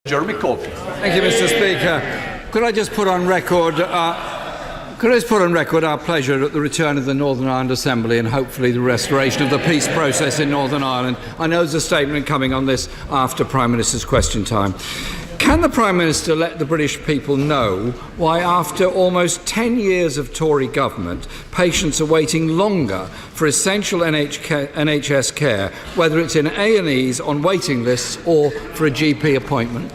Jeremy Corbyn. Thank you, Mr. Speaker. Could I just put on record our pleasure at the return of the Northern Ireland Assembly and hopefully the restoration of the peace process in Northern Ireland? I know there's a statement coming on this after Prime Minister's question time. Can the Prime Minister let the British people know why, after almost 10 years of Tory government, patients are waiting longer for essential NHS care, whether it's in A&Es, on waiting lists or for a GP appointment?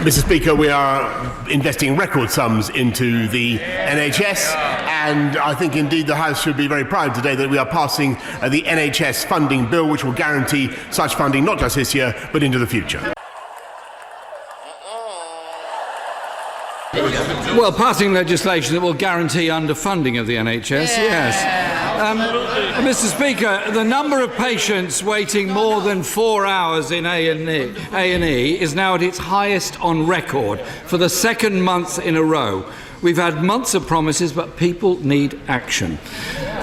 Mr. Speaker, we are investing record sums into the NHS, and I think indeed the House should be very proud today that we are passing the NHS funding bill, which will guarantee such funding not just this year but into the future. Well, passing legislation that will guarantee underfunding of the NHS, yes. Mr. Speaker, the number of patients waiting more than 4 hours in A&E is now at its highest on record for the second month in a row. We've had months of promises, but people need action.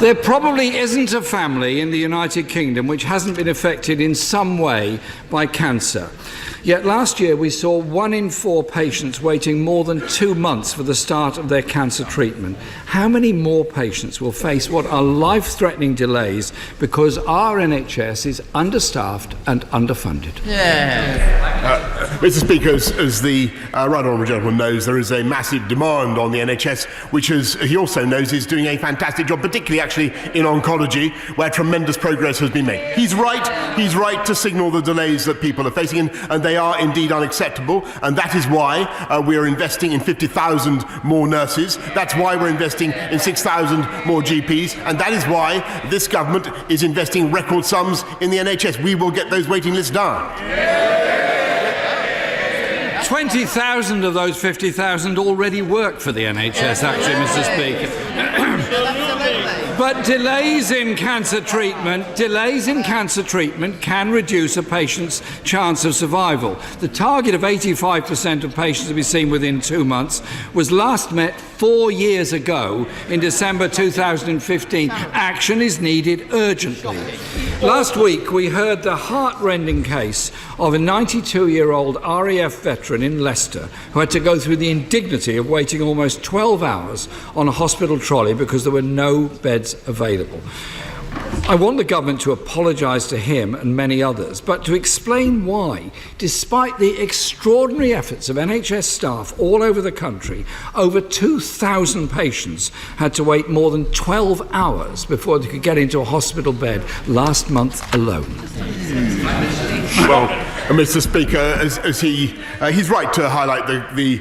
There probably isn't a family in the United Kingdom which hasn't been affected in some way by cancer. Yet last year we saw 1 in 4 patients waiting more than 2 months for the start of their cancer treatment. How many more patients will face what are life-threatening delays because our NHS is understaffed and underfunded? Mr. Speaker, as the right honourable gentleman knows, there is a massive demand on the NHS, which, as he also knows, is doing a fantastic job, particularly actually in oncology, where tremendous progress has been made. He's right to signal the delays that people are facing, and they are indeed unacceptable, and that is why we are investing in 50,000 more nurses. That's why we're investing in 6,000 more GPs, and that is why this government is investing record sums in the NHS. We will get those waiting lists down. 20,000 of those 50,000 already work for the NHS, actually, Mr. Speaker. But delays in cancer treatment can reduce a patient's chance of survival. The target of 85% of patients to be seen within 2 months was last met 4 years ago in December 2015. Action is needed urgently. Last week we heard the heart-rending case of a 92-year-old RAF veteran in Leicester who had to go through the indignity of waiting almost 12 hours on a hospital trolley because there were no beds available. I want the government to apologise to him and many others, but to explain why, despite the extraordinary efforts of NHS staff all over the country, over 2,000 patients had to wait more than 12 hours before they could get into a hospital bed last month alone. Well, Mr. Speaker, as he's right to highlight the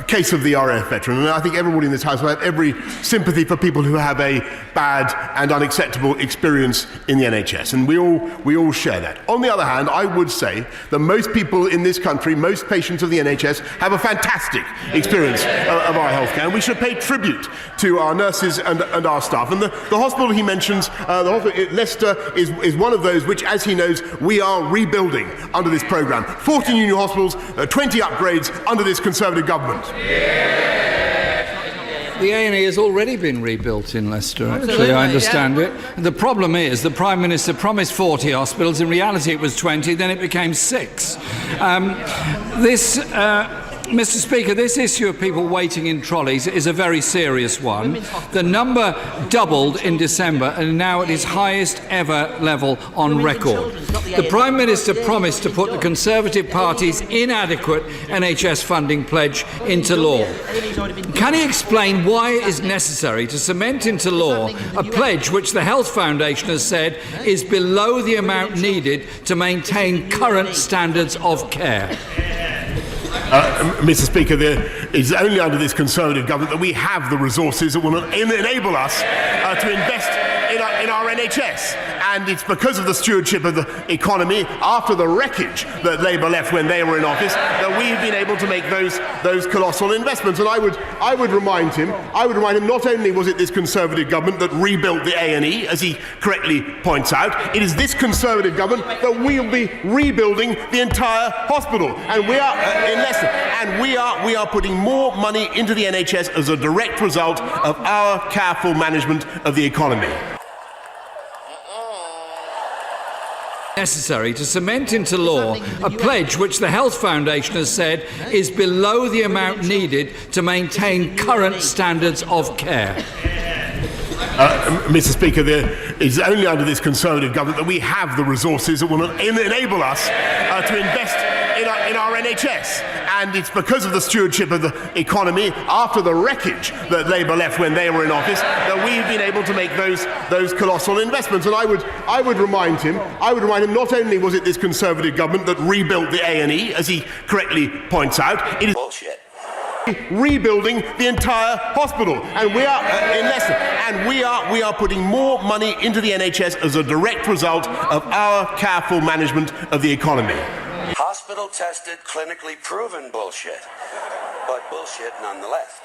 case of the RAF veteran, and I think everybody in this House will have every sympathy for people who have a bad and unacceptable experience in the NHS, and we all share that. On the other hand, I would say that most people in this country, most patients of the NHS, have a fantastic experience of our healthcare, and we should pay tribute to our nurses and our staff. And the hospital he mentions, the hospital at Leicester, is one of those which, as he knows, we are rebuilding under this programme. 14 new hospitals, 20 upgrades under this Conservative government. The A&E has already been rebuilt in Leicester, actually, I understand it. The problem is the Prime Minister promised 40 hospitals. In reality, it was 20, then it became 6. Mr. Speaker, this issue of people waiting in trolleys is a very serious one. The number doubled in December and now at its highest ever level on record. The Prime Minister promised to put the Conservative Party's inadequate NHS funding pledge into law. Can he explain why it is necessary to cement into law a pledge which the Health Foundation has said is below the amount needed to maintain current standards of care? Mr. Speaker, it is only under this Conservative government that we have the resources that will enable us to invest in our NHS. And it's because of the stewardship of the economy after the wreckage that Labour left when they were in office that we've been able to make those colossal investments. And I would remind him, not only was it this Conservative government that rebuilt the A&E, as he correctly points out, it is this Conservative government that will be rebuilding the entire hospital. And we are in Leicester, and we are putting more money into the NHS as a direct result of our careful management of the economy. necessary to cement into law a pledge which the Health Foundation has said is below the amount needed to maintain current standards of care? Mr. Speaker, it is only under this Conservative government that we have the resources that will enable us to invest in our NHS. And it's because of the stewardship of the economy after the wreckage that Labour left when they were in office that we've been able to make those colossal investments. And I would remind him, not only was it this Conservative government that rebuilt the A&E, as he correctly points out, it is bullshit. Rebuilding the entire hospital, and we are putting more money into the NHS as a direct result of our careful management of the economy. Hospital tested, clinically proven bullshit, but bullshit nonetheless.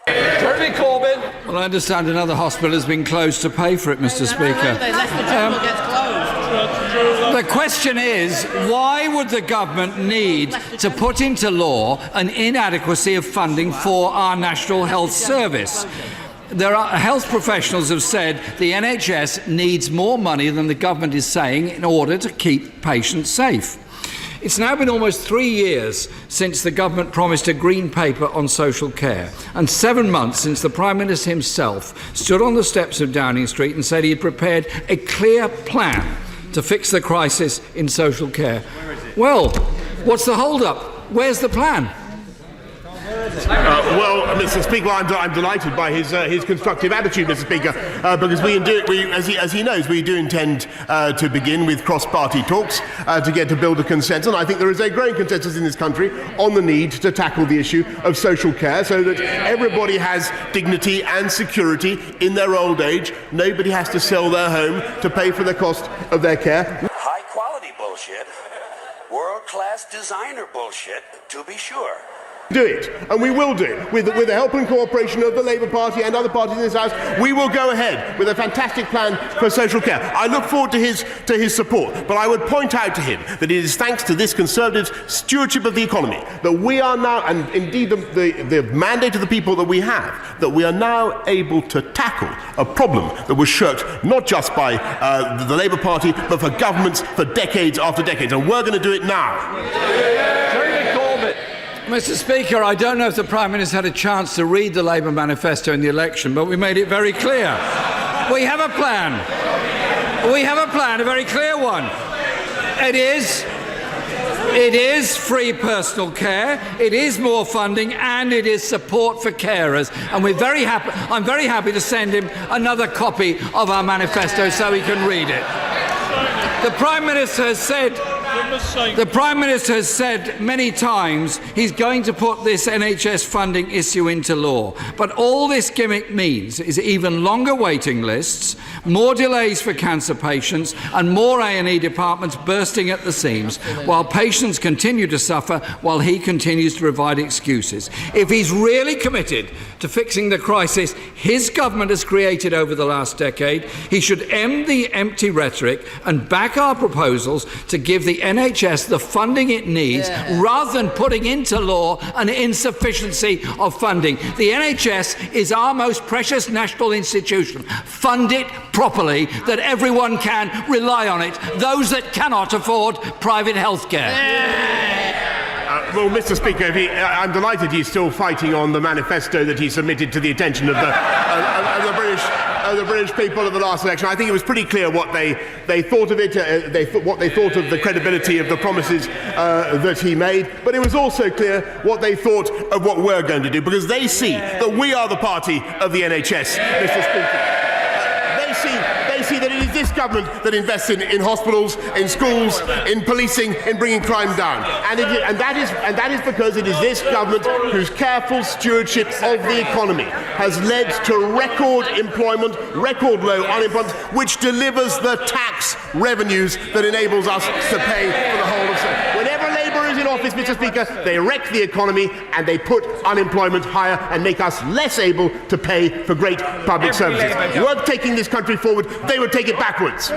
Jeremy Corbyn. Well, I understand another hospital has been closed to pay for it, Mr. Speaker. The question is, why would the government need to put into law an inadequacy of funding for our National Health Service? Health professionals have said the NHS needs more money than the government is saying in order to keep patients safe. It's now been almost 3 years since the government promised a green paper on social care, and 7 months since the Prime Minister himself stood on the steps of Downing Street and said he had prepared a clear plan to fix the crisis in social care. Well, what's the hold-up? Where's the plan? Well, Mr. Speaker, I'm delighted by his constructive attitude, Mr. Speaker, because as he knows, we do intend to begin with cross-party talks to build a consensus. And I think there is a growing consensus in this country on the need to tackle the issue of social care so that everybody has dignity and security in their old age. Nobody has to sell their home to pay for the cost of their care. High-quality bullshit, world-class designer bullshit, to be sure. Do it, and we will do it with the help and cooperation of the Labour Party and other parties in this House. We will go ahead with a fantastic plan for social care. I look forward to his support, but I would point out to him that it is thanks to this Conservative stewardship of the economy that we are now, and indeed the mandate of the people that we have, that we are now able to tackle a problem that was shirked not just by the Labour Party but for governments for decades after decades, and we're going to do it now. Mr. Speaker, I don't know if the Prime Minister had a chance to read the Labour manifesto in the election, but we made it very clear. We have a plan. We have a plan, a very clear one. It is free personal care, it is more funding, and it is support for carers. And I'm very happy to send him another copy of our manifesto so he can read it. The Prime Minister has said many times he's going to put this NHS funding issue into law. But all this gimmick means is even longer waiting lists, more delays for cancer patients, and more A&E departments bursting at the seams, while patients continue to suffer while he continues to provide excuses. If he's really committed to fixing the crisis his government has created over the last decade, he should end the empty rhetoric and back our proposals to give the NHS the funding it needs, rather than putting into law an insufficiency of funding. The NHS is our most precious national institution. Fund it properly, that everyone can rely on it, those that cannot afford private health care. Well, Mr. Speaker, I'm delighted he's still fighting on the manifesto that he submitted to the attention of the British people at the last election. I think it was pretty clear what they thought of it, what they thought of the credibility of the promises that he made. But it was also clear what they thought of what we're going to do, because they see that we are the party of the NHS, Mr. Speaker. They see that it is this government that invests in hospitals, in schools, in policing, in bringing crime down. And that is because it is this government whose careful stewardship of the economy has led to record employment, record low unemployment, which delivers the tax revenues that enables us to pay for the whole of society. Whenever Labour is in office, Mr. Speaker, they wreck the economy and they put unemployment higher and make us less able to pay for great public services. We're taking this country forward, they would take it backwards.